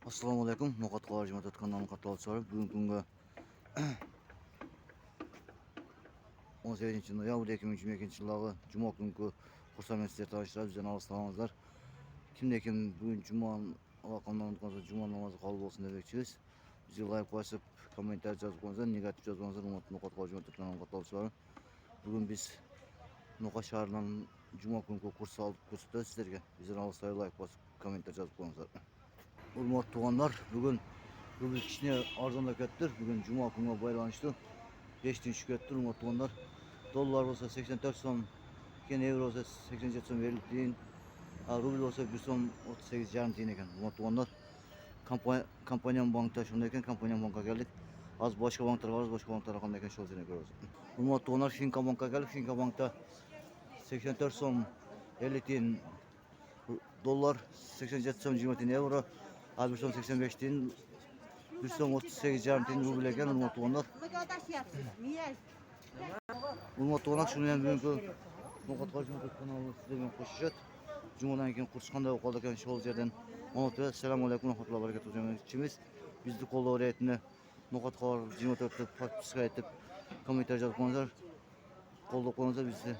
Assalamu alaikum. Noqat Qavajmat kanalının katılışçıları. Bugün günge 18 noyabr 2022 yılı Cuma günkü kursa sizler tanıştırır. Bizden alıştıramazlar. Kim bugün Cuma'nın vakamlarından sonra Cuma namazı kabul olsun demekçiyiz. Bizi like basıp komentar yazıp koyunuzlar, negatif yazmanızlar. Noqat Qavajmat kanalının katılışçıları. Bugün biz Noqat şehrinden Cuma günkü kursa aldık gösterdi sizlerge. Bizden alıştıramazlar, like basıp komentar yazıp koyunuzlar. Hurmatlı tuğanlar, bugün rubl kişine arzandakettir. Bugün Cuma gününe baylanıştı. 5 gün şükrettir hurmatlı tuğanlar. Dolar olsa 84 son, euro olsa 87 son verildiğin, rubl olsa 1 son 38 yarım tiyin eken hurmatlı tuğanlar. Kampanyam bankta şundayken kampanyam banka geldik. Az başka banklar var, başka banklar hakkındayken şol sene görüyoruz. Hurmatlı tuğanlar Finka banka geldik. Finka bankta 84 son 50 tiyin dolar, 87 son 20 tiyin euro, 1 son 85 tiyin 1 son 38 yarım tiyin rubl eken hurmatlı tuğanlar. Hurmatlı tuğanlar şunu hem bugünkü Noqat Qavajmat kanalı sizlerle koşuşat. Cuma'dan keyin kurs qanday o'qildi ekan şol yerden anlatib beradi. Assalomu alaykum va rahmatullohi va barakatuh demoqchimiz. Bizni qo'llab reytini Noqat Qavajmat 24 deb podpiska etib kommentar yozib qo'yinglar. Qo'llab qo'yinglar bizni.